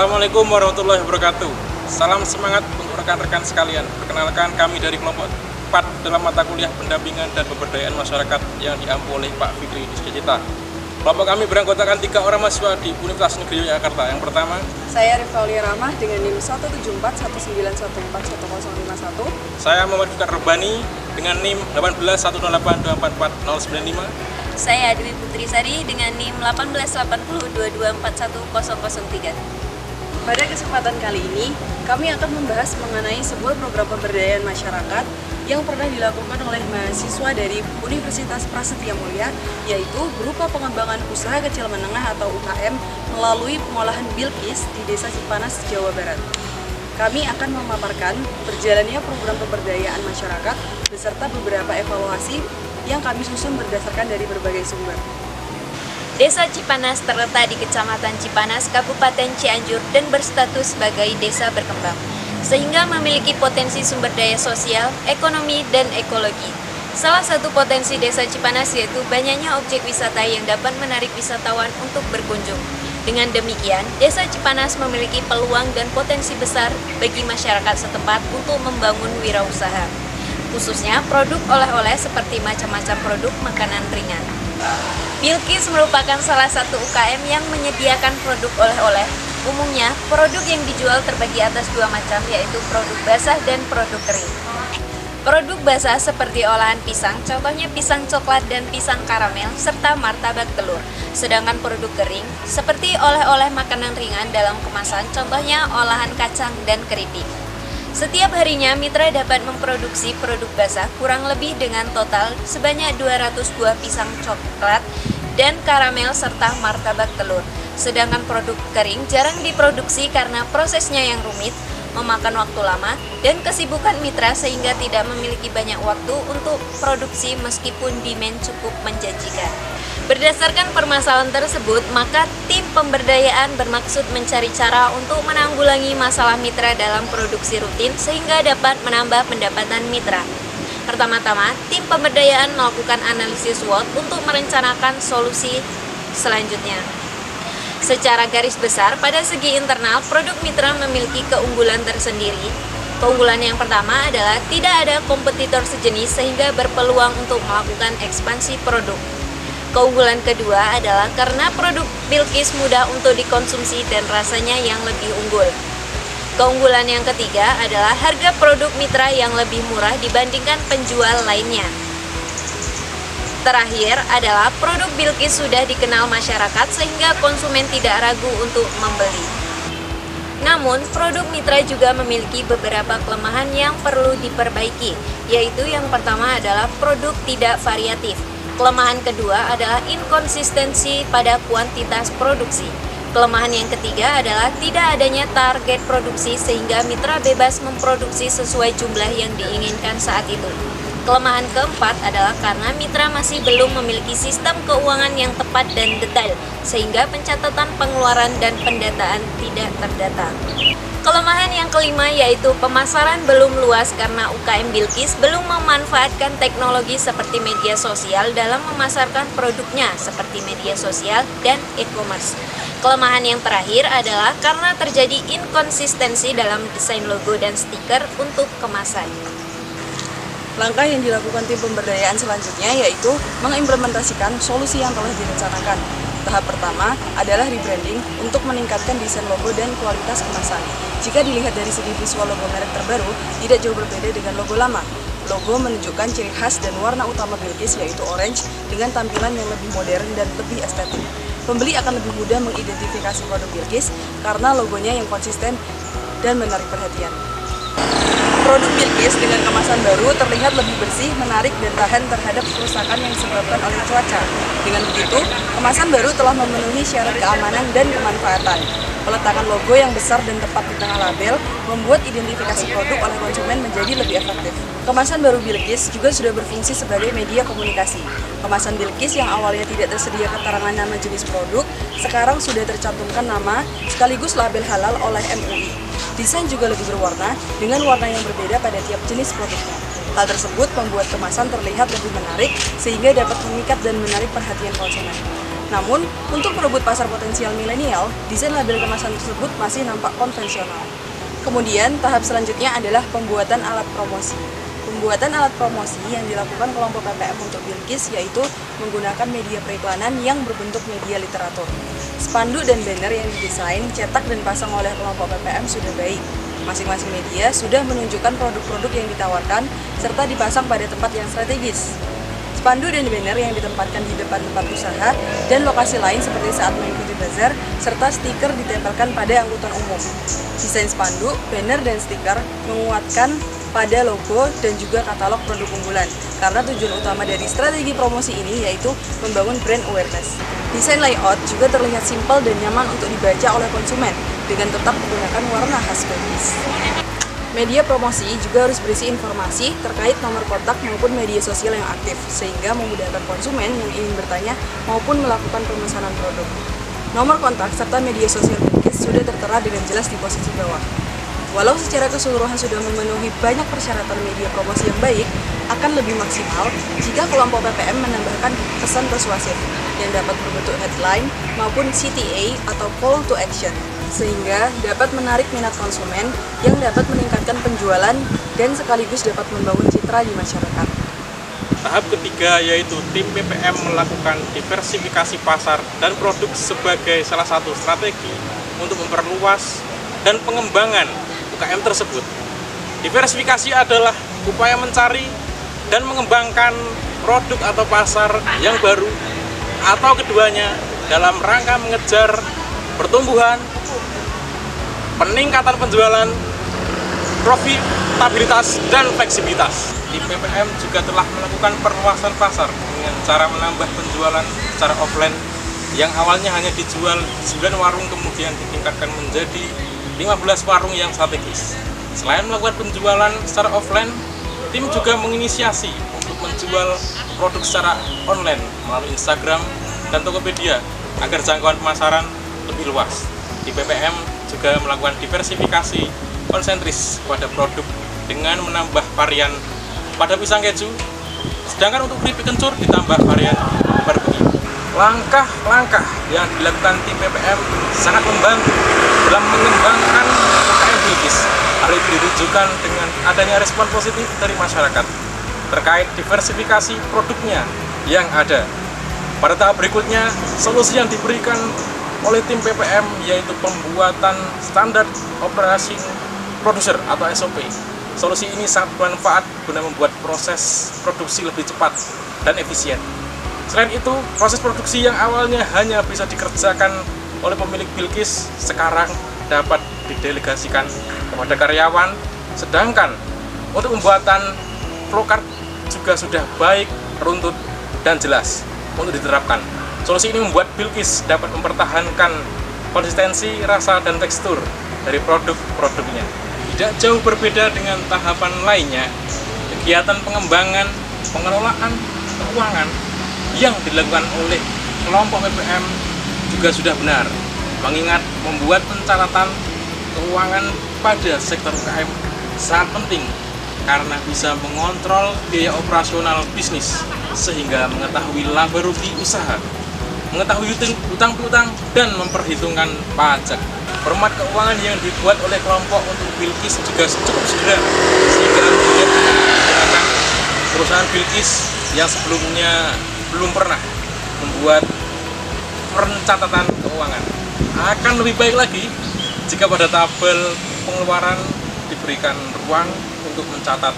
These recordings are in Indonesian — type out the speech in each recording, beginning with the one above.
Assalamualaikum warahmatullahi wabarakatuh. Salam semangat untuk rekan-rekan sekalian. Perkenalkan, kami dari kelompok 4 dalam mata kuliah pendampingan dan pemberdayaan masyarakat yang diampu oleh Pak Fikri Diskejita. Kelompok kami beranggotakan 3 orang mahasiswa di Universitas Negeri Yogyakarta. Yang pertama, saya Rivalia Ramah dengan NIM 17419141051. Saya Muhammad Fikar Rebani dengan NIM 181082444095. Saya Adwi Putri Sari dengan NIM 188022410003. Pada kesempatan kali ini, kami akan membahas mengenai sebuah program pemberdayaan masyarakat yang pernah dilakukan oleh mahasiswa dari Universitas Prasetya Mulia, yaitu berupa pengembangan usaha kecil menengah atau UKM melalui pengolahan bilkis di Desa Cipanas, Jawa Barat. Kami akan memaparkan berjalannya program pemberdayaan masyarakat beserta beberapa evaluasi yang kami susun berdasarkan dari berbagai sumber. Desa Cipanas terletak di Kecamatan Cipanas, Kabupaten Cianjur dan berstatus sebagai desa berkembang, sehingga memiliki potensi sumber daya sosial, ekonomi, dan ekologi. Salah satu potensi Desa Cipanas yaitu banyaknya objek wisata yang dapat menarik wisatawan untuk berkunjung. Dengan demikian, Desa Cipanas memiliki peluang dan potensi besar bagi masyarakat setempat untuk membangun wirausaha, khususnya produk oleh-oleh seperti macam-macam produk makanan ringan. Bilkis merupakan salah satu UKM yang menyediakan produk oleh-oleh. Umumnya, produk yang dijual terbagi atas 2 macam, yaitu produk basah dan produk kering. Produk basah seperti olahan pisang, contohnya pisang coklat dan pisang karamel, serta martabak telur. Sedangkan produk kering, seperti oleh-oleh makanan ringan dalam kemasan, contohnya olahan kacang dan keripik. Setiap harinya, mitra dapat memproduksi produk basah kurang lebih dengan total sebanyak 200 buah pisang coklat dan karamel serta martabak telur. Sedangkan produk kering jarang diproduksi karena prosesnya yang rumit, memakan waktu lama, dan kesibukan mitra sehingga tidak memiliki banyak waktu untuk produksi meskipun demand cukup menjanjikan. Berdasarkan permasalahan tersebut, maka tim pemberdayaan bermaksud mencari cara untuk menanggulangi masalah mitra dalam produksi rutin sehingga dapat menambah pendapatan mitra. Pertama-tama, tim pemberdayaan melakukan analisis SWOT untuk merencanakan solusi selanjutnya. Secara garis besar, pada segi internal, produk mitra memiliki keunggulan tersendiri. Keunggulan yang pertama adalah tidak ada kompetitor sejenis sehingga berpeluang untuk melakukan ekspansi produk. Keunggulan kedua adalah karena produk Bilkis mudah untuk dikonsumsi dan rasanya yang lebih unggul. Keunggulan yang ketiga adalah harga produk mitra yang lebih murah dibandingkan penjual lainnya. Terakhir adalah produk Bilkis sudah dikenal masyarakat sehingga konsumen tidak ragu untuk membeli. Namun, produk mitra juga memiliki beberapa kelemahan yang perlu diperbaiki, yaitu yang pertama adalah produk tidak variatif. Kelemahan kedua adalah inkonsistensi pada kuantitas produksi. Kelemahan yang ketiga adalah tidak adanya target produksi sehingga mitra bebas memproduksi sesuai jumlah yang diinginkan saat itu. Kelemahan keempat adalah karena mitra masih belum memiliki sistem keuangan yang tepat dan detail, sehingga pencatatan pengeluaran dan pendataan tidak terdata. Kelemahan yang kelima yaitu pemasaran belum luas karena UKM Bilkis belum memanfaatkan teknologi seperti media sosial dalam memasarkan produknya seperti media sosial dan e-commerce. Kelemahan yang terakhir adalah karena terjadi inkonsistensi dalam desain logo dan stiker untuk kemasan. Langkah yang dilakukan tim pemberdayaan selanjutnya yaitu mengimplementasikan solusi yang telah direncanakan. Tahap pertama adalah rebranding untuk meningkatkan desain logo dan kualitas kemasan. Jika dilihat dari segi visual logo merek terbaru, tidak jauh berbeda dengan logo lama. Logo menunjukkan ciri khas dan warna utama Bilkis yaitu orange dengan tampilan yang lebih modern dan lebih estetik. Pembeli akan lebih mudah mengidentifikasi produk Bilkis karena logonya yang konsisten dan menarik perhatian. Produk Bilkis dengan kemasan baru terlihat lebih bersih, menarik, dan tahan terhadap kerusakan yang disebabkan oleh cuaca. Dengan begitu, kemasan baru telah memenuhi syarat keamanan dan kemanfaatan. Peletakan logo yang besar dan tepat di tengah label membuat identifikasi produk oleh konsumen menjadi lebih efektif. Kemasan baru Bilkis juga sudah berfungsi sebagai media komunikasi. Kemasan Bilkis yang awalnya tidak tersedia keterangan nama jenis produk, sekarang sudah tercantumkan nama sekaligus label halal oleh MUI. Desain juga lebih berwarna dengan warna yang berbeda pada tiap jenis produknya. Hal tersebut membuat kemasan terlihat lebih menarik sehingga dapat memikat dan menarik perhatian konsumen. Namun, untuk merebut pasar potensial milenial, desain label kemasan tersebut masih nampak konvensional. Kemudian, tahap selanjutnya adalah pembuatan alat promosi. Pembuatan alat promosi yang dilakukan kelompok PPM untuk Bilqis yaitu menggunakan media periklanan yang berbentuk media literatur. Spanduk dan banner yang didesain, cetak, dan pasang oleh kelompok PPM sudah baik. Masing-masing media sudah menunjukkan produk-produk yang ditawarkan serta dipasang pada tempat yang strategis. Spanduk dan banner yang ditempatkan di depan tempat usaha dan lokasi lain seperti saat mengikuti bazar, serta stiker ditempelkan pada angkutan umum. Desain spanduk, banner, dan stiker menguatkan pada logo dan juga katalog produk unggulan, karena tujuan utama dari strategi promosi ini yaitu membangun brand awareness. Desain layout juga terlihat simpel dan nyaman untuk dibaca oleh konsumen dengan tetap menggunakan warna khas Bilqis. Media promosi juga harus berisi informasi terkait nomor kontak maupun media sosial yang aktif, sehingga memudahkan konsumen yang ingin bertanya maupun melakukan pemesanan produk. Nomor kontak serta media sosial Bilqis sudah tertera dengan jelas di posisi bawah. Walau secara keseluruhan sudah memenuhi banyak persyaratan media promosi yang baik, akan lebih maksimal jika kelompok PPM menambahkan pesan persuasif yang dapat berbentuk headline maupun CTA atau call to action, sehingga dapat menarik minat konsumen yang dapat meningkatkan penjualan dan sekaligus dapat membangun citra di masyarakat. Tahap ketiga yaitu tim PPM melakukan diversifikasi pasar dan produk sebagai salah satu strategi untuk memperluas dan pengembangan UKM tersebut. Diversifikasi adalah upaya mencari dan mengembangkan produk atau pasar yang baru atau keduanya dalam rangka mengejar pertumbuhan, peningkatan penjualan, profitabilitas, dan fleksibilitas. Tim PPM juga telah melakukan perluasan pasar dengan cara menambah penjualan secara offline yang awalnya hanya dijual 9 warung kemudian ditingkatkan menjadi 15 warung yang strategis. Selain melakukan penjualan secara offline, tim juga menginisiasi untuk menjual produk secara online melalui Instagram dan Tokopedia agar jangkauan pemasaran lebih luas. Di PPM juga melakukan diversifikasi konsentris pada produk dengan menambah varian pada pisang keju, sedangkan untuk keripik kencur ditambah varian barbecue. Langkah-langkah yang dilakukan tim PPM sangat membantu dalam mengembangkan UKM Bilqis. Hal itu ditunjukkan dengan adanya respon positif dari masyarakat terkait diversifikasi produknya yang ada. Pada tahap berikutnya, solusi yang diberikan oleh tim PPM yaitu pembuatan standar operasi produser atau SOP. Solusi ini sangat bermanfaat guna membuat proses produksi lebih cepat dan efisien. Selain itu, proses produksi yang awalnya hanya bisa dikerjakan oleh pemilik Bilqis sekarang dapat didelegasikan kepada karyawan, sedangkan untuk pembuatan flowchart juga sudah baik, runtut, dan jelas untuk diterapkan. Solusi ini membuat Bilqis dapat mempertahankan konsistensi, rasa, dan tekstur dari produk-produknya. Tidak jauh berbeda dengan tahapan lainnya, kegiatan pengembangan, pengelolaan, keuangan yang dilakukan oleh kelompok PPM juga sudah benar, mengingat membuat pencatatan keuangan pada sektor UKM sangat penting karena bisa mengontrol biaya operasional bisnis sehingga mengetahui laba rugi usaha, mengetahui hutang piutang, dan memperhitungkan pajak. Format keuangan yang dibuat oleh kelompok untuk Bilqis juga cukup sederhana sehingga mudah menggunakan perusahaan Bilqis yang sebelumnya belum pernah membuat pencatatan keuangan. Akan lebih baik lagi jika pada tabel pengeluaran diberikan ruang untuk mencatat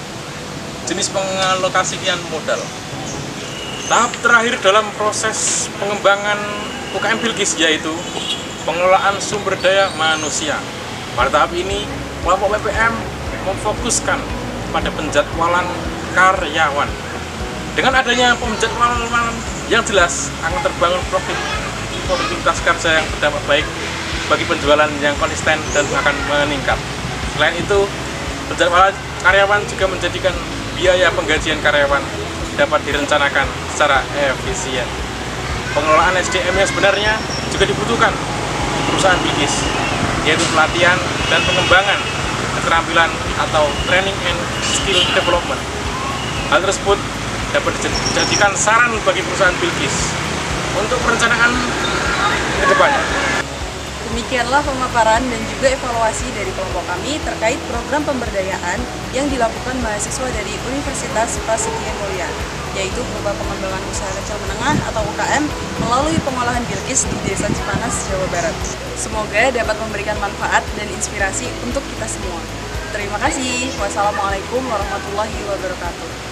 jenis pengalokasian modal. Tahap terakhir dalam proses pengembangan UKM Bilqis yaitu pengelolaan sumber daya manusia. Pada tahap ini, kelompok PPM memfokuskan pada penjadwalan karyawan. Dengan adanya penjadwalan yang jelas, akan terbangun produktivitas kerja yang berdampak baik bagi penjualan yang konsisten dan akan meningkat. Selain itu, penjadwalan karyawan juga menjadikan biaya penggajian karyawan dapat direncanakan secara efisien. Pengelolaan SDM yang sebenarnya juga dibutuhkan di perusahaan Bilqis, yaitu pelatihan dan pengembangan keterampilan atau training and skill development. Hal tersebut dapat dijadikan saran bagi perusahaan Bilqis untuk perencanaan ke depan. Demikianlah pemaparan dan juga evaluasi dari kelompok kami terkait program pemberdayaan yang dilakukan mahasiswa dari Universitas Prasetya Mulia, yaitu berupa pengembangan usaha kecil menengah atau UKM melalui pengolahan bilkis di Desa Cipanas, Jawa Barat. Semoga dapat memberikan manfaat dan inspirasi untuk kita semua. Terima kasih. Wassalamualaikum warahmatullahi wabarakatuh.